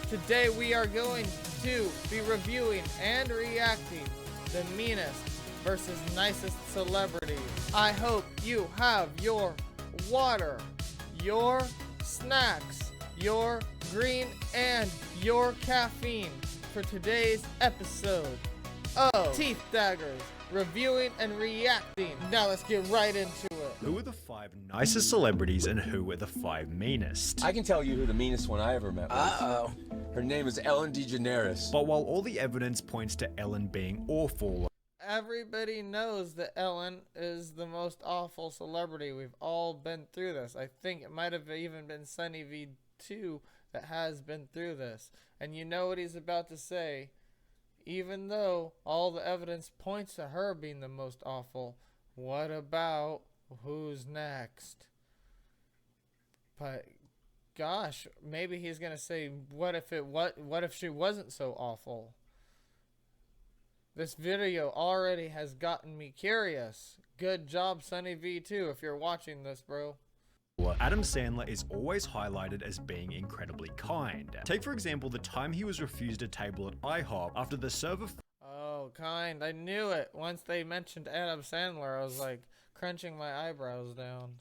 Today we are going to be reviewing and reacting the Meanest versus Nicest celebrities. I hope you have your water, your snacks, your green, and your caffeine for today's episode of Teethdaggers, reviewing and reacting. Now let's get right into it. Who are the 5 nicest celebrities and who are the 5 meanest? I can tell you who the meanest one I ever met was. Her name is Ellen DeGeneres. But while all the evidence points to Ellen being awful, everybody knows that Ellen is the most awful celebrity. We've all been through this. I think it might have even been SunnyV2 that has been through this. And you know what he's about to say. Even though all the evidence points to her being the most awful, what about who's next? But gosh, maybe he's gonna say, what if she wasn't so awful? This video already has gotten me curious. Good job, SunnyV2, if you're watching this, bro. Adam Sandler is always highlighted as being incredibly kind. Take for example the time he was refused a table at IHOP after the server Oh, kind. I knew it. Once they mentioned Adam Sandler, I was like crunching my eyebrows down.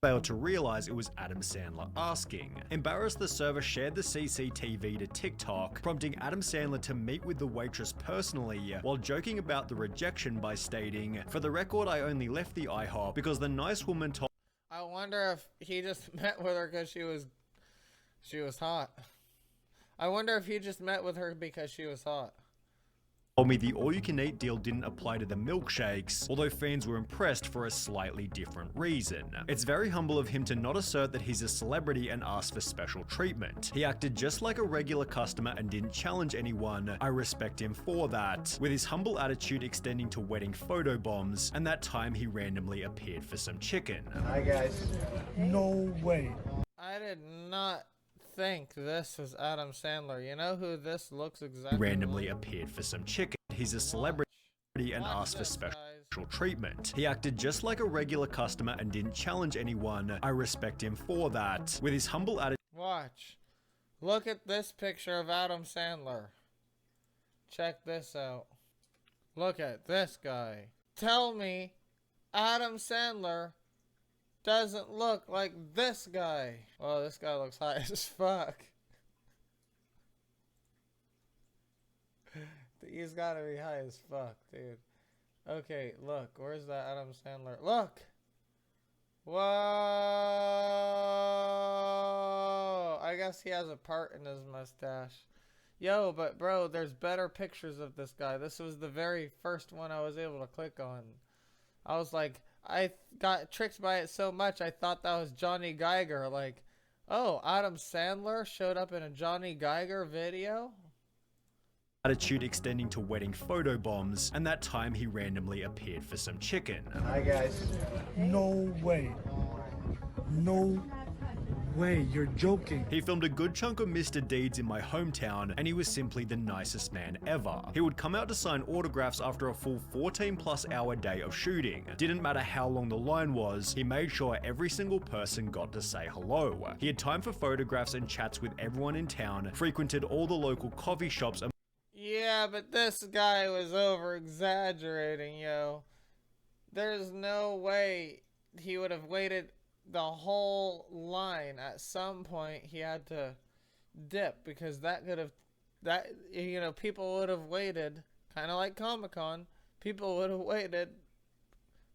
failed to realize it was Adam Sandler asking. Embarrassed, the server shared the CCTV to TikTok, prompting Adam Sandler to meet with the waitress personally, while joking about the rejection by stating, "For the record, I only left the IHOP because the nice woman told..." I wonder if he just met with her because she was hot. I wonder if he just met with her because she was hot. Told me the all-you-can-eat deal didn't apply to the milkshakes, although fans were impressed for a slightly different reason. It's very humble of him to not assert that he's a celebrity and ask for special treatment. He acted just like a regular customer and didn't challenge anyone. I respect him for that, with his humble attitude extending to wedding photo bombs, and that time he randomly appeared for some chicken. Hi guys. No way. I did not think this was Adam Sandler. You know who this looks exactly Randomly like? appeared for some chicken. He's a celebrity and asked for special treatment. He acted just like a regular customer and didn't challenge anyone. I respect him for that, with his humble attitude. Watch. Look at this picture of Adam Sandler. Check this out. Look at this guy. Tell me Adam Sandler doesn't look like this guy. Well, this guy looks high as fuck. He's gotta be high as fuck, dude. Okay, look. Where's that Adam Sandler? Look! Whoa! I guess he has a part in his mustache. Yo, but bro, there's better pictures of this guy. This was the very first one I was able to click on. I was like, I got tricked by it so much, I thought that was Johnny Geiger. Like, oh, Adam Sandler showed up in a Johnny Geiger video? Attitude extending to wedding photo bombs, and that time he randomly appeared for some chicken. Hi guys. No way. No way. You're joking. He filmed a good chunk of Mr. Deeds in my hometown, and he was simply the nicest man ever. He would come out to sign autographs after a full 14+ hour day of shooting. Didn't matter how long the line was, he made sure every single person got to say hello. He had time for photographs and chats with everyone in town, frequented all the local coffee shops and... Yeah, but this guy was over-exaggerating, yo. There's no way he would have waited the whole line. At some point, he had to dip, because that could have... people would have waited, kind of like Comic-Con. People would have waited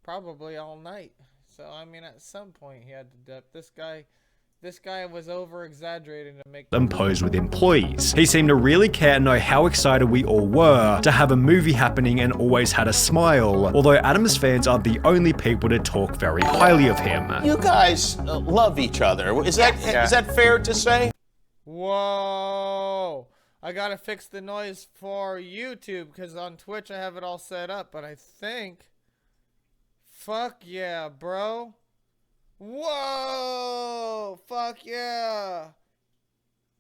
probably all night. So, I mean, at some point, he had to dip. This guy was over-exaggerating to make them pose with employees. He seemed to really care and know how excited we all were to have a movie happening, and always had a smile, although Adam's fans aren't the only people to talk very highly of him. You guys love each other. Is that fair to say? Whoa! I gotta fix the noise for YouTube, because on Twitch I have it all set up, but I think... Fuck yeah, bro. Whoa! Fuck yeah!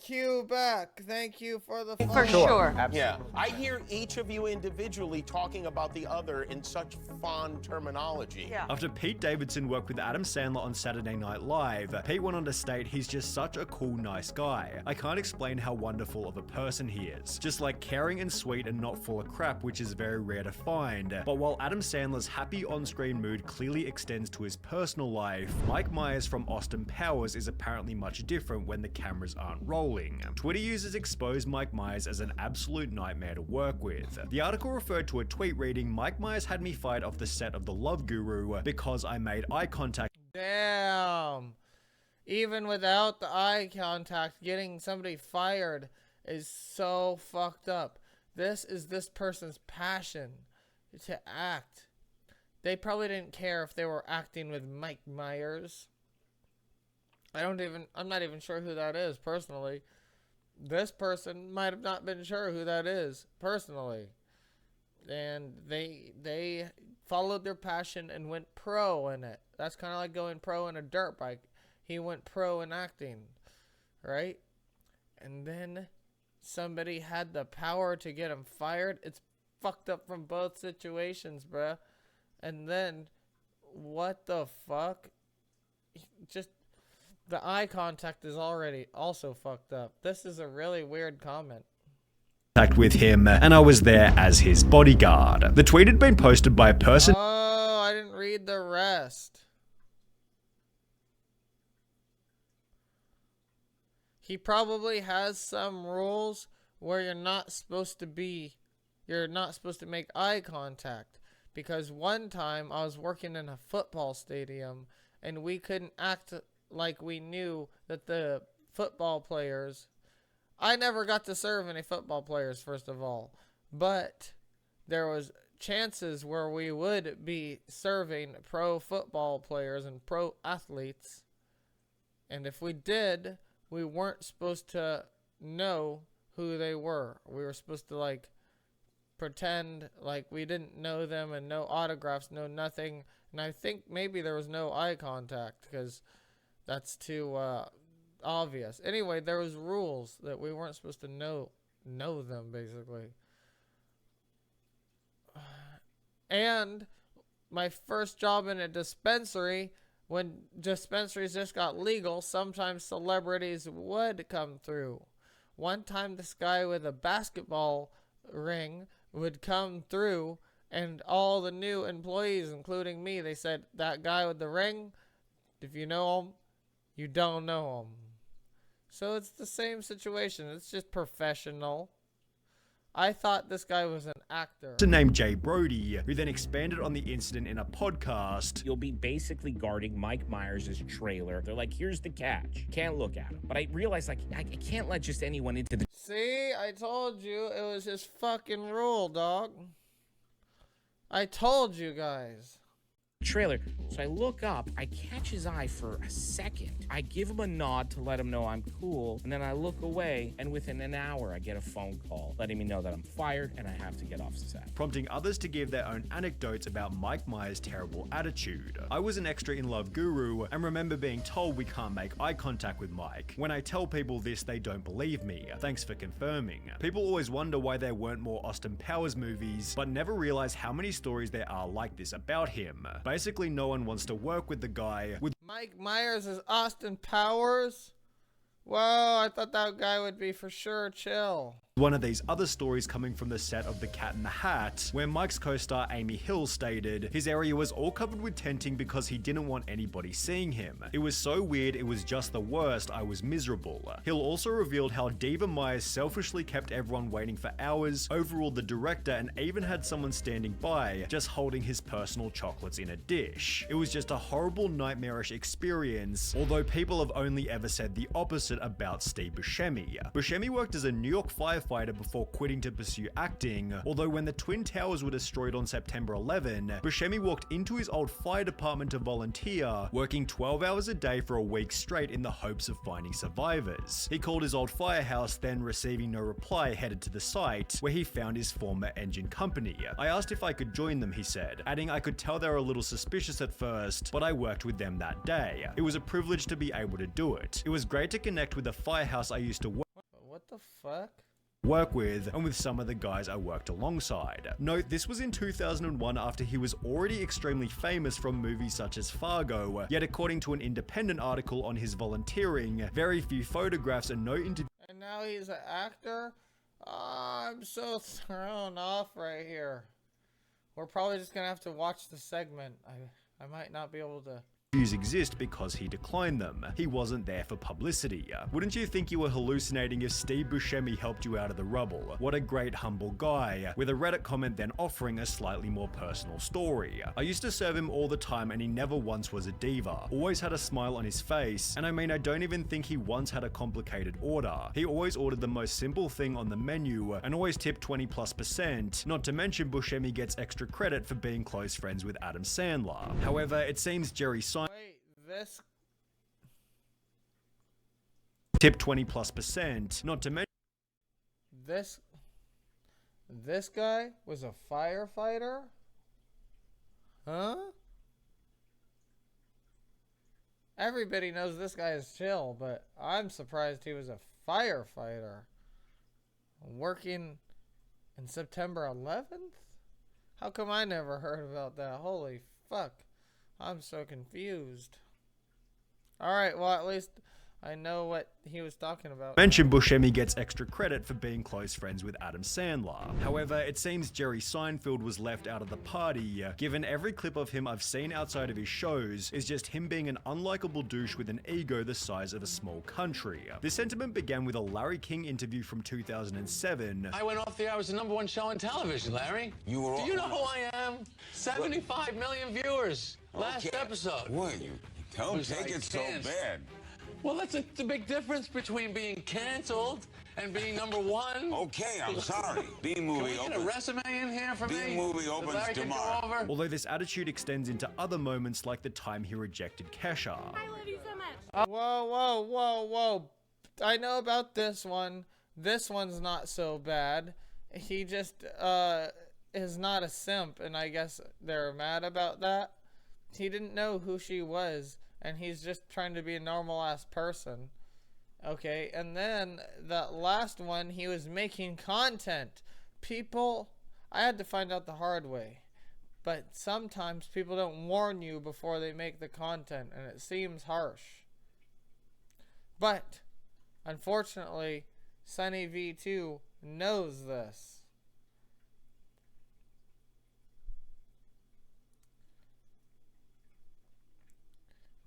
Q back. Thank you for the follow. For sure. Yeah, I hear each of you individually talking about the other in such fond terminology. Yeah. After Pete Davidson worked with Adam Sandler on Saturday Night Live, Pete went on to state he's just such a cool, nice guy. I can't explain how wonderful of a person he is. Just like caring and sweet and not full of crap, which is very rare to find. But while Adam Sandler's happy on-screen mood clearly extends to his personal life, Mike Myers from Austin Powers is apparently much different when the cameras aren't rolling. Twitter users exposed Mike Myers as an absolute nightmare to work with. The article referred to a tweet reading, "Mike Myers had me fired off the set of The Love Guru because I made eye contact." Damn. Even without the eye contact, getting somebody fired is so fucked up. This is this person's passion to act. They probably didn't care if they were acting with Mike Myers. I'm not even sure who that is personally. This person might have not been sure who that is personally. And they followed their passion and went pro in it. That's kind of like going pro in a dirt bike. He went pro in acting, right? And then somebody had the power to get him fired. It's fucked up from both situations, bruh. And then, what the fuck? Just, the eye contact is already also fucked up. This is a really weird comment. With him, and I was there as his bodyguard. The tweet had been posted by a person. Oh, I didn't read the rest. He probably has some rules where you're not supposed to make eye contact. Because one time I was working in a football stadium and we couldn't act like we knew that the football players... I never got to serve any football players, first of all. But there was chances where we would be serving pro football players and pro athletes. And if we did, we weren't supposed to know who they were. We were supposed to, like, pretend like we didn't know them and no autographs, no nothing. And I think maybe there was no eye contact because that's too obvious. Anyway, there was rules that we weren't supposed to know them, basically. And my first job in a dispensary, when dispensaries just got legal, sometimes celebrities would come through. One time this guy with a basketball ring would come through, and all the new employees, including me, they said, that guy with the ring, if you know him, you don't know him. So it's the same situation. It's just professional. I thought this guy was an actor. Named Jay Brody, who then expanded on the incident in a podcast. You'll be basically guarding Mike Myers' trailer. They're like, here's the catch. Can't look at him. But I realized, like, I can't let just anyone into the... See, I told you it was his fucking rule, dog. I told you guys. trailer. So I look up, I catch his eye for a second. I give him a nod to let him know I'm cool, and then I look away, and within an hour I get a phone call letting me know that I'm fired and I have to get off set. Prompting others to give their own anecdotes about Mike Myers' terrible attitude. I was an extra in Love Guru and remember being told we can't make eye contact with Mike. When I tell people this, they don't believe me. Thanks for confirming. People always wonder why there weren't more Austin Powers movies, but never realize how many stories there are like this about him. Basically, no one wants to work with the guy with Mike Myers is Austin Powers? Whoa, I thought that guy would be for sure chill. one of these other stories coming from the set of The Cat in the Hat, where Mike's co-star Amy Hill stated his area was all covered with tenting because he didn't want anybody seeing him. It was so weird, it was just the worst, I was miserable. Hill also revealed how Diva Myers selfishly kept everyone waiting for hours, overruled the director, and even had someone standing by, just holding his personal chocolates in a dish. It was just a horrible, nightmarish experience, although people have only ever said the opposite about Steve Buscemi. Buscemi worked as a New York firefighter before quitting to pursue acting, although when the Twin Towers were destroyed on September 11, Buscemi walked into his old fire department to volunteer, working 12 hours a day for a week straight in the hopes of finding survivors. He called his old firehouse, then receiving no reply, headed to the site, where he found his former engine company. I asked if I could join them, he said, adding I could tell they were a little suspicious at first, but I worked with them that day. It was a privilege to be able to do it. It was great to connect with the firehouse I used to work the fuck? Work with, and with some of the guys I worked alongside. Note, this was in 2001 after he was already extremely famous from movies such as Fargo, yet according to an independent article on his volunteering, very few photographs and no interviews. And now he's an actor? Oh, I'm so thrown off right here. We're probably just gonna have to watch the segment. I might not be able to. Exist because he declined them. He wasn't there for publicity. Wouldn't you think you were hallucinating if Steve Buscemi helped you out of the rubble? What a great humble guy, with a Reddit comment then offering a slightly more personal story. I used to serve him all the time and he never once was a diva. Always had a smile on his face, and I mean I don't even think he once had a complicated order. He always ordered the most simple thing on the menu and always tipped 20+%, not to mention Buscemi gets extra credit for being close friends with Adam Sandler. However, it seems Jerry Seinfeld Wait, this. tip 20+%, not to mention This guy was a firefighter? Huh? Everybody knows this guy is chill, but I'm surprised he was a firefighter. Working in September 11th? How come I never heard about that? Holy fuck. I'm so confused. Alright, well at least I know what he was talking about. mention Buscemi gets extra credit for being close friends with Adam Sandler. However, it seems Jerry Seinfeld was left out of the party, given every clip of him I've seen outside of his shows is just him being an unlikable douche with an ego the size of a small country. This sentiment began with a Larry King interview from 2007. I went off the air. I was the #1 show on television, Larry. Do you know who I am? 75 million viewers. Last episode. What? You don't take it so bad. Well, that's the big difference between being canceled and being #1. Okay, I'm sorry. B-movie Can we get a resume in here for me? B-movie opens Larry can go tomorrow. over? Although this attitude extends into other moments like the time he rejected Kesha. I love you so much. Whoa. I know about this one. This one's not so bad. He just, is not a simp, and I guess they're mad about that. He didn't know who she was, and he's just trying to be a normal-ass person. Okay, and then that last one, he was making content. People, I had to find out the hard way. But sometimes people don't warn you before they make the content, and it seems harsh. But, unfortunately, SunnyV2 knows this.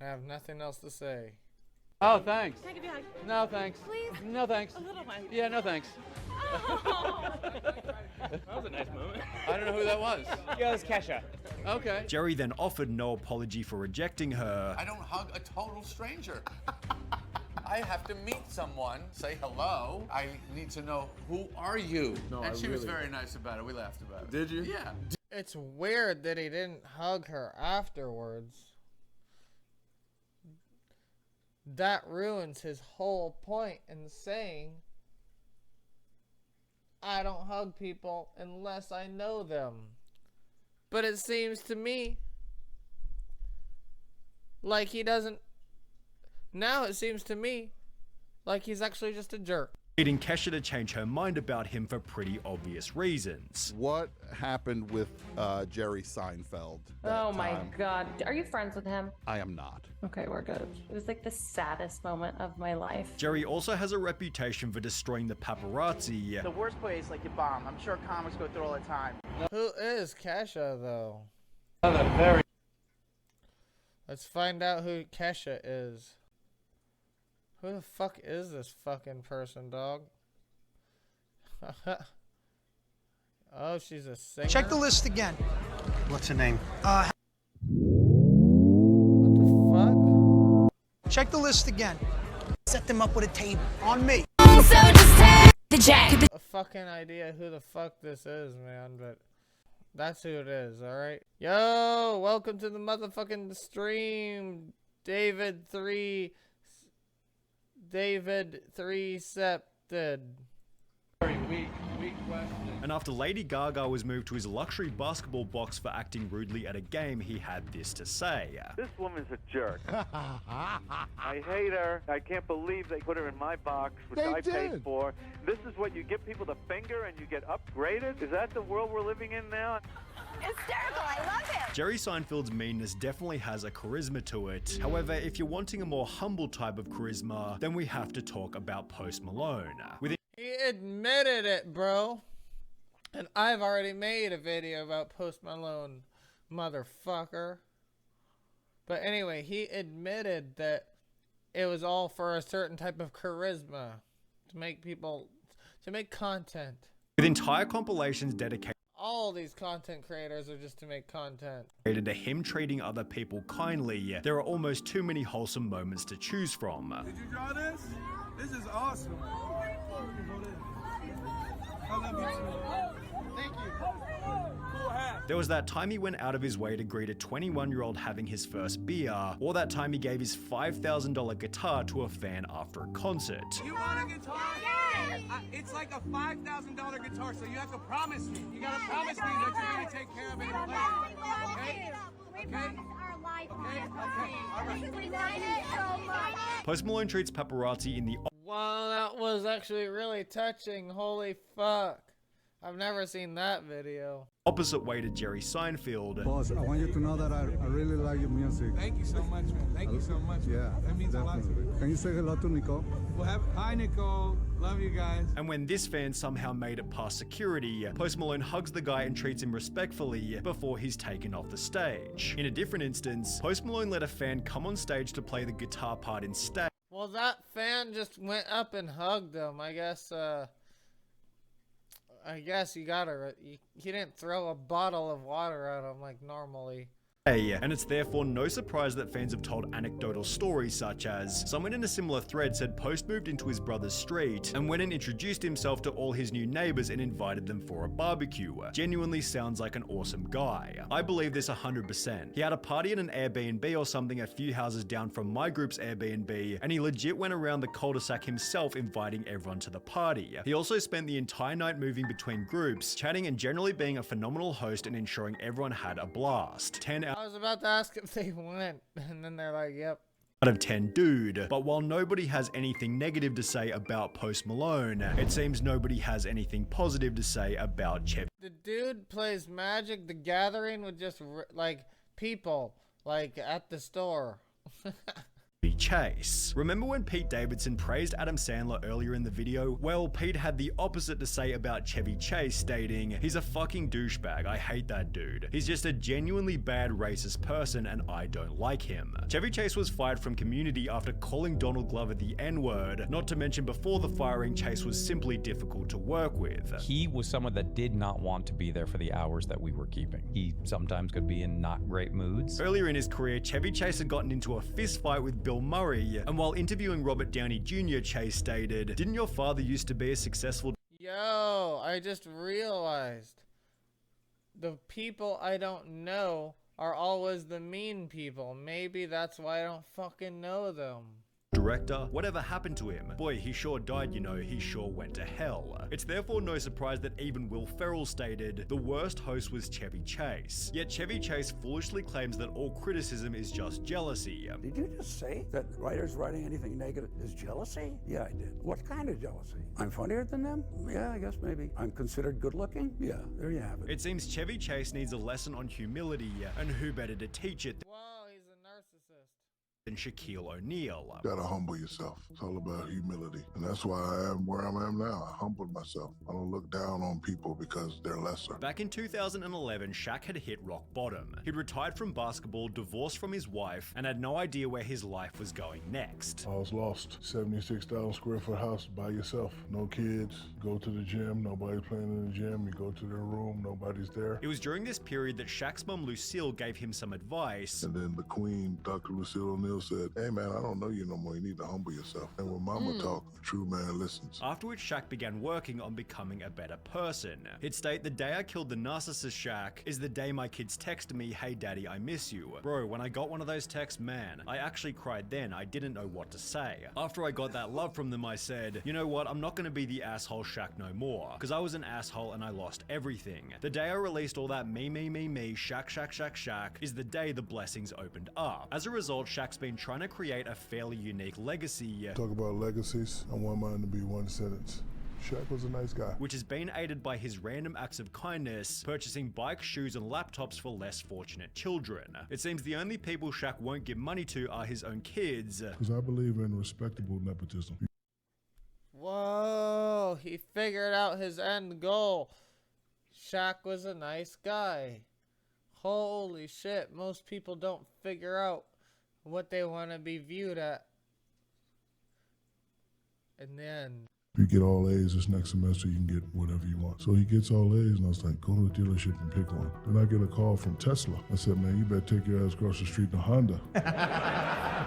I have nothing else to say. Oh, thanks. Can I give you a hug? No, thanks. Please? No, thanks. A little one. Yeah, no, thanks. Oh. That was a nice moment. I don't know who that was. Yeah, it was Kesha. Okay. Jerry then offered no apology for rejecting her. I don't hug a total stranger. I have to meet someone, say hello. I need to know, who are you? No, and I she was really- very nice about it. We laughed about it. Did you? Yeah. It's weird that he didn't hug her afterwards. That ruins his whole point in saying, I don't hug people unless I know them. But it seems to me like he doesn't. Now it seems to me like he's actually just a jerk. Leading Kesha to change her mind about him for pretty obvious reasons. What happened with Jerry Seinfeld? Oh my God. Are you friends with him? I am not. Okay, we're good. It was like the saddest moment of my life. Jerry also has a reputation for destroying the paparazzi. The worst place, like you bomb. I'm sure comics go through all the time. Who is Kesha, though? Very. Let's find out who Kesha is. Who the fuck is this fucking person, dog? Oh, she's a singer? Check the list again. What's her name? What the fuck? Check the list again. Set them up with a table. On me. A fucking idea who the fuck this is, man, but that's who it is, alright? Yo, welcome to the motherfucking stream, David 3 Septed. Very weak question. And after Lady Gaga was moved to his luxury basketball box for acting rudely at a game, he had this to say. This woman's a jerk. I hate her. I can't believe they put her in my box, which I paid for. This is what you give people the finger and you get upgraded? Is that the world we're living in now? Hysterical, I love it. Jerry Seinfeld's meanness definitely has a charisma to it. However, if you're wanting a more humble type of charisma, then we have to talk about Post Malone. He admitted it, bro. And I've already made a video about Post Malone, motherfucker. But anyway, he admitted that it was all for a certain type of charisma. To make people, to make content. With entire compilations dedicated all these content creators are just to make content. To him treating other people kindly, there are almost too many wholesome moments to choose from. Did you draw this? This is awesome. I love you too. Thank you. Cool hat. There was that time he went out of his way to greet a 21-year-old having his first beer, or that time he gave his $5,000 guitar to a fan after a concert. You want a guitar? Yes! It's like a $5,000 guitar, so you have to promise me. You gotta promise me that you're gonna take care of it and play it. Okay? Okay? Post Malone treats paparazzi in the Wow, that was actually really touching. Holy fuck. I've never seen that video. opposite way to Jerry Seinfeld. Boss, I want you to know that I really like your music. Thank you so much, man. Thank you so much. Yeah, that means definitely. a lot to me. Can you say hello to Nicole? Well, hi, Nicole. Love you guys. And when this fan somehow made it past security, Post Malone hugs the guy and treats him respectfully before he's taken off the stage. In a different instance, Post Malone let a fan come on stage to play the guitar part instead. Well, that fan just went up and hugged him. I guess he he didn't throw a bottle of water at him like normally. And it's therefore no surprise that fans have told anecdotal stories such as, someone in a similar thread said Post moved into his brother's street and went and introduced himself to all his new neighbors and invited them for a barbecue. Genuinely sounds like an awesome guy. I believe this 100%. He had a party at an Airbnb or something a few houses down from my group's Airbnb, and he legit went around the cul-de-sac himself inviting everyone to the party. He also spent the entire night moving between groups, chatting and generally being a phenomenal host and ensuring everyone had a blast. 10 I was about to ask if they went, and then they're like, yep. Out of 10 dude. But while nobody has anything negative to say about Post Malone, it seems nobody has anything positive to say about Chevy. The dude plays Magic the Gathering with just like people like at the store. Chase. Remember when Pete Davidson praised Adam Sandler earlier in the video? Well, Pete had the opposite to say about Chevy Chase, stating, "He's a fucking douchebag. I hate that dude. He's just a genuinely bad racist person and I don't like him." Chevy Chase was fired from Community after calling Donald Glover the N-word, not to mention before the firing, Chase was simply difficult to work with. He was someone that did not want to be there for the hours that we were keeping. He sometimes could be in not great moods. Earlier in his career, Chevy Chase had gotten into a fist fight with Bill Murray, and while interviewing Robert Downey Jr., Chase stated, "Didn't your father used to be a successful..." Yo, I just realized the people I don't know are always the mean people. Maybe that's why I don't fucking know them. Director, whatever happened to him? Boy, he sure died, you know, he sure went to hell. It's therefore no surprise that even Will Ferrell stated, the worst host was Chevy Chase. Yet Chevy Chase foolishly claims that all criticism is just jealousy. Did you just say that writers writing anything negative is jealousy? Yeah, I did. What kind of jealousy? I'm funnier than them? Yeah, I guess maybe. I'm considered good looking? Yeah, there you have it. It seems Chevy Chase needs a lesson on humility, and who better to teach it than Shaquille O'Neal. You gotta humble yourself. It's all about humility. And that's why I am where I am now. I humbled myself. I don't look down on people because they're lesser. Back in 2011, Shaq had hit rock bottom. He'd retired from basketball, divorced from his wife, and had no idea where his life was going next. I was lost. 76,000 square foot house by yourself. No kids. Go to the gym. Nobody's playing in the gym. You go to their room. Nobody's there. It was during this period that Shaq's mom Lucille gave him some advice. And then the queen, Dr. Lucille O'Neal, Bill said, "Hey man, I don't know you no more. You need to humble yourself." And when mama talk, a true man listens. After which Shaq began working on becoming a better person. He'd state, "The day I killed the narcissist Shaq is the day my kids texted me, 'Hey daddy, I miss you.' Bro, when I got one of those texts, man, I actually cried then. I didn't know what to say. After I got that love from them, I said, you know what, I'm not gonna be the asshole Shaq no more. Cause I was an asshole and I lost everything. The day I released all that me, Shaq is the day the blessings opened up. As a result, Shaq's been trying to create a fairly unique legacy. Talk about legacies. I want mine to be one sentence. Shaq was a nice guy. Which has been aided by his random acts of kindness, purchasing bikes, shoes, and laptops for less fortunate children. It seems the only people Shaq won't give money to are his own kids. Because I believe in respectable nepotism. Whoa, he figured out his end goal. Shaq was a nice guy. Holy shit, most people don't figure out what they want to be viewed at. And then if you get all A's this next semester, you can get whatever you want. So he gets all A's, and I was like, go to the dealership and pick one. Then I get a call from Tesla. I said, man, you better take your ass across the street in a Honda.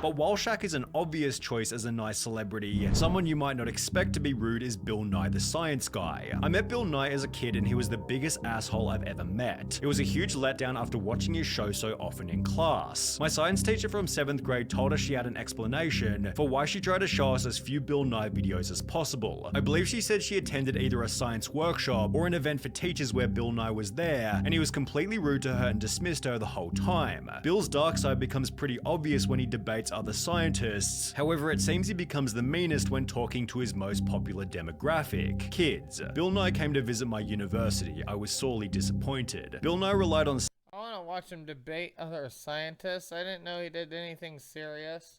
But while Shaq is an obvious choice as a nice celebrity, someone you might not expect to be rude is Bill Nye the Science Guy. I met Bill Nye as a kid and he was the biggest asshole I've ever met. It was a huge letdown after watching his show so often in class. My science teacher from 7th grade told us she had an explanation for why she tried to show us as few Bill Nye videos as possible. I believe she said she attended either a science workshop or an event for teachers where Bill Nye was there, and he was completely rude to her and dismissed her the whole time. Bill's dark side becomes pretty obvious when he debates other scientists. However, it seems he becomes the meanest when talking to his most popular demographic, kids. Bill Nye came to visit my university. I was sorely disappointed. Bill Nye relied on... I want to watch him debate other scientists. I didn't know he did anything serious.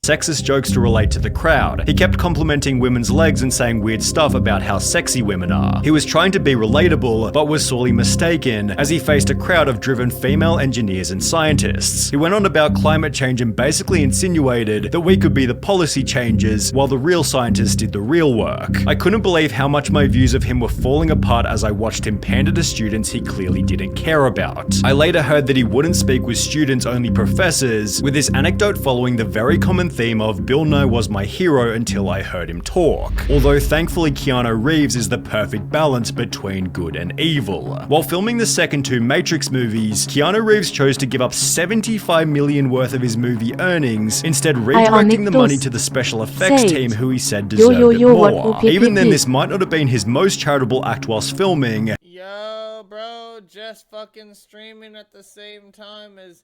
Sexist jokes to relate to the crowd. He kept complimenting women's legs and saying weird stuff about how sexy women are. He was trying to be relatable, but was sorely mistaken, as he faced a crowd of driven female engineers and scientists. He went on about climate change and basically insinuated that we could be the policy changers, while the real scientists did the real work. I couldn't believe how much my views of him were falling apart as I watched him pander to students he clearly didn't care about. I later heard that he wouldn't speak with students, only professors, with this anecdote following the very common theme of Bill Nye was my hero until I heard him talk. Although thankfully Keanu Reeves is the perfect balance between good and evil. While filming the second 2 Matrix movies, Keanu Reeves chose to give up $75 million worth of his movie earnings, instead redirecting the money to the special effects team who he said deserved it more. Even then, this might not have been his most charitable act whilst filming. Yo, bro, just fucking streaming at the same time as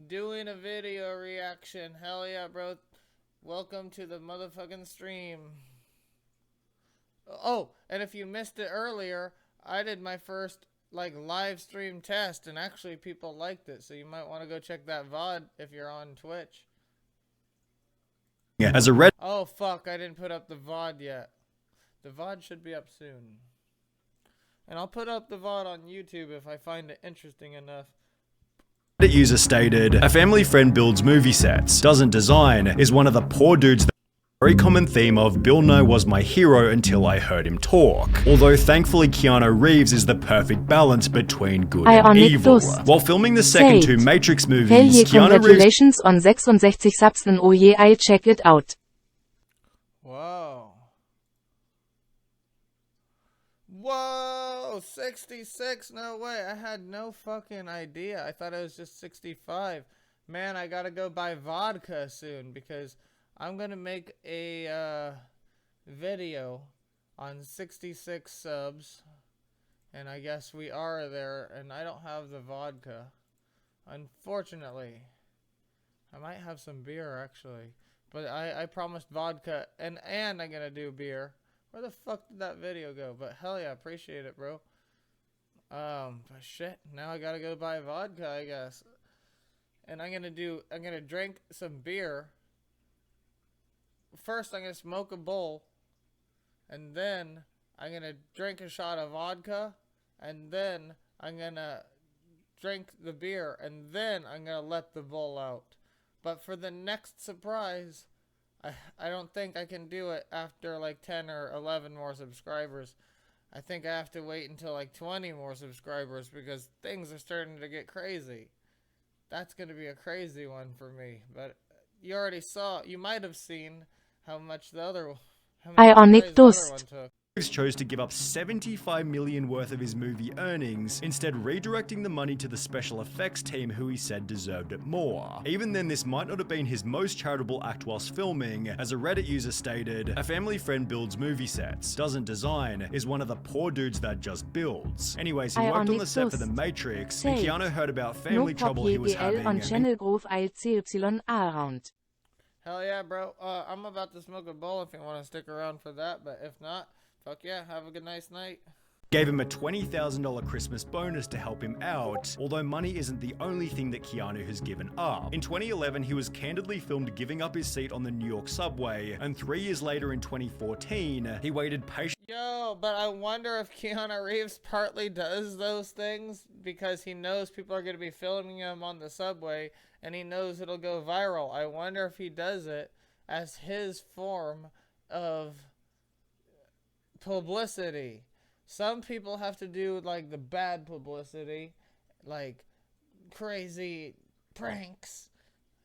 doing a video reaction. Hell yeah, bro. Welcome to the motherfucking stream. Oh, and if you missed it earlier, I did my first live stream test, and actually people liked it, so you might want to go check that VOD if you're on Twitch. As a red... Oh fuck, I didn't put up the VOD yet. The VOD should be up soon. And I'll put up the VOD on YouTube if I find it interesting enough. Reddit user stated, a family friend builds movie sets, doesn't design, is one of the poor dudes. Very common theme of Bill Nye was my hero until I heard him talk. Although thankfully Keanu Reeves is the perfect balance between good and evil. While filming the second 2 Matrix movies, Keanu Congratulations on 66 subs and oh yeah, I check it out. Whoa. Whoa, 66? No way. I had no fucking idea. I thought it was just 65. Man, I gotta go buy vodka soon because I'm gonna make a video on 66 subs. And I guess we are there, and I don't have the vodka. Unfortunately. I might have some beer, actually. But I promised vodka, and I'm gonna do beer. Where the fuck did that video go? But hell yeah, appreciate it, bro. But shit, now I gotta go buy vodka, I guess. And I'm gonna drink some beer. First, I'm gonna smoke a bowl. And then, I'm gonna drink a shot of vodka. And then, I'm gonna drink the beer. And then, I'm gonna let the bowl out. But for the next surprise, I don't think I can do it after 10 or 11 more subscribers. I think I have to wait until 20 more subscribers because things are starting to get crazy. That's gonna be a crazy one for me. But you might have seen how much the other Ionic Dust. one took. Chose to give up $75 million worth of his movie earnings, instead redirecting the money to the special effects team who he said deserved it more. Even then, this might not have been his most charitable act whilst filming. As a Reddit user stated, a family friend builds movie sets, doesn't design, is one of the poor dudes that just builds. Anyways, he worked on the set for The Matrix, and Keanu heard about family trouble he was having. on Channel Grove ILCY around. Hell yeah, bro. I'm about to smoke a bowl if you want to stick around for that, but if not, fuck yeah, have a good nice night. Gave him a $20,000 Christmas bonus to help him out, although money isn't the only thing that Keanu has given up. In 2011, he was candidly filmed giving up his seat on the New York subway, and 3 years later in 2014, he waited patiently. Yo, but I wonder if Keanu Reeves partly does those things because he knows people are going to be filming him on the subway, and he knows it'll go viral. I wonder if he does it as his form of publicity. Some people have to do like the bad publicity, like crazy pranks,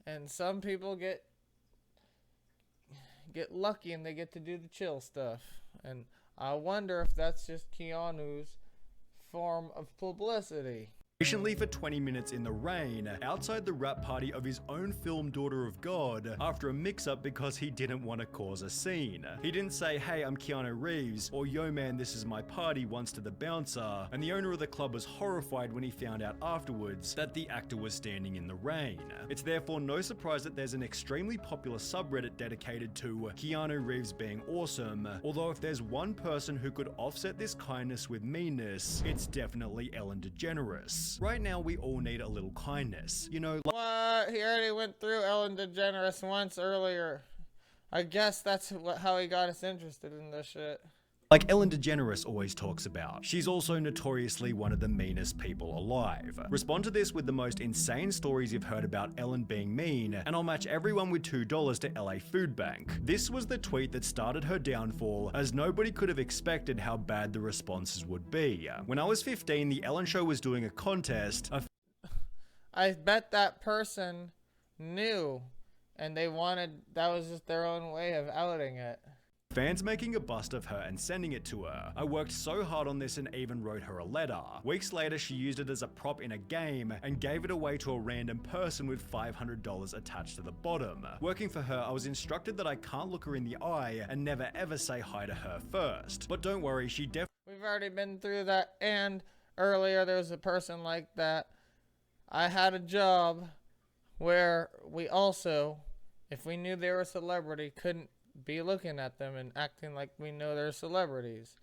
and some people get lucky and they get to do the chill stuff. And I wonder if that's just Keanu's form of publicity. Patiently for 20 minutes in the rain, outside the wrap party of his own film Daughter of God, after a mix-up because he didn't want to cause a scene. He didn't say, "Hey, I'm Keanu Reeves," or "Yo man, this is my party," once to the bouncer, and the owner of the club was horrified when he found out afterwards that the actor was standing in the rain. It's therefore no surprise that there's an extremely popular subreddit dedicated to Keanu Reeves being awesome, although if there's one person who could offset this kindness with meanness, it's definitely Ellen DeGeneres. Right now, we all need a little kindness. You know, what? He already went through Ellen DeGeneres once earlier. I guess that's how he got us interested in this shit. Like Ellen DeGeneres always talks about. She's also notoriously one of the meanest people alive. Respond to this with the most insane stories you've heard about Ellen being mean, and I'll match everyone with $2 to LA Food Bank. This was the tweet that started her downfall, as nobody could have expected how bad the responses would be. When I was 15, the Ellen Show was doing a contest. I bet that person knew, and that was just their own way of outing it. Fans making a bust of her and sending it to her. I worked so hard on this and even wrote her a letter. Weeks later, she used it as a prop in a game and gave it away to a random person with $500 attached to the bottom. Working for her, I was instructed that I can't look her in the eye and never ever say hi to her first. But don't worry, she definitely... We've already been through that, and earlier there was a person like that. I had a job where we also, if we knew they were a celebrity, couldn't be looking at them and acting like we know they're celebrities.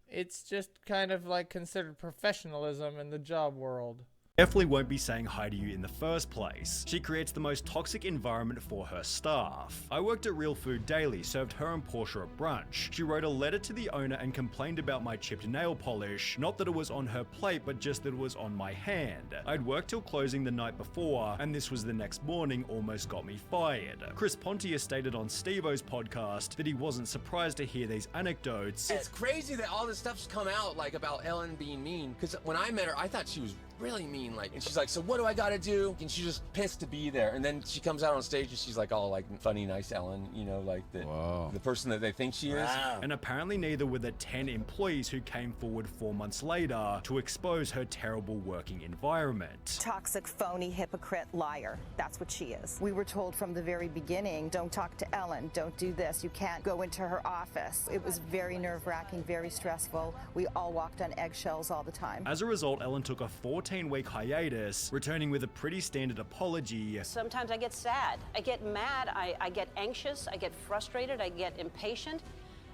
It's just kind of like considered professionalism in the job world. Definitely won't be saying hi to you in the first place. She creates the most toxic environment for her staff. I worked at Real Food Daily, served her and Portia at brunch. She wrote a letter to the owner and complained about my chipped nail polish. Not that it was on her plate, but just that it was on my hand. I'd worked till closing the night before, and this was the next morning, almost got me fired. Chris Pontius stated on Steve-O's podcast that he wasn't surprised to hear these anecdotes. It's crazy that all this stuff's come out, like, about Ellen being mean, because when I met her, I thought she was really mean, like, and she's like, "So what do I gotta do?" And she's just pissed to be there. And then she comes out on stage and she's like, all like funny, nice Ellen, you know, like the person that they think she is. And apparently neither were the 10 employees who came forward 4 months later to expose her terrible working environment. Toxic, phony, hypocrite, liar. That's what she is. We were told from the very beginning, don't talk to Ellen, don't do this, you can't go into her office. It was very nerve-wracking, very stressful. We all walked on eggshells all the time. As a result, Ellen took a 14-week hiatus, returning with a pretty standard apology. Sometimes I get sad, I get mad, I get anxious, I get frustrated, I get impatient,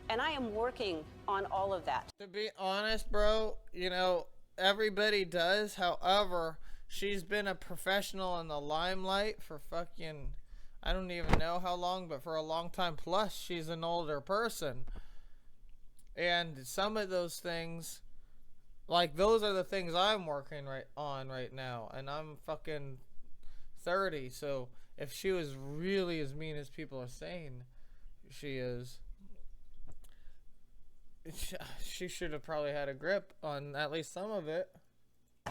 and I am working on all of that. To be honest, bro, you know, everybody does. However, she's been a professional in the limelight for fucking, I don't even know how long, but for a long time. Plus, she's an older person. And some of those things, like, those are the things I'm working on right now, and I'm fucking 30, so if she was really as mean as people are saying she is, she should have probably had a grip on at least some of it.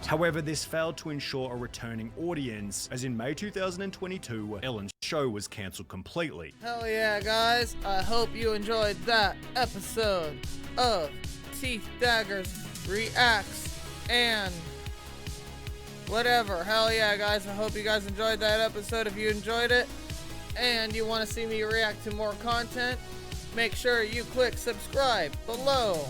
However, this failed to ensure a returning audience, as in May 2022, Ellen's show was cancelled completely. Hell yeah, guys. I hope you enjoyed that episode of Teethdaggers Reacts and whatever. Hell yeah, guys. I hope you guys enjoyed that episode. If you enjoyed it and you want to see me react to more content, make sure you click subscribe below.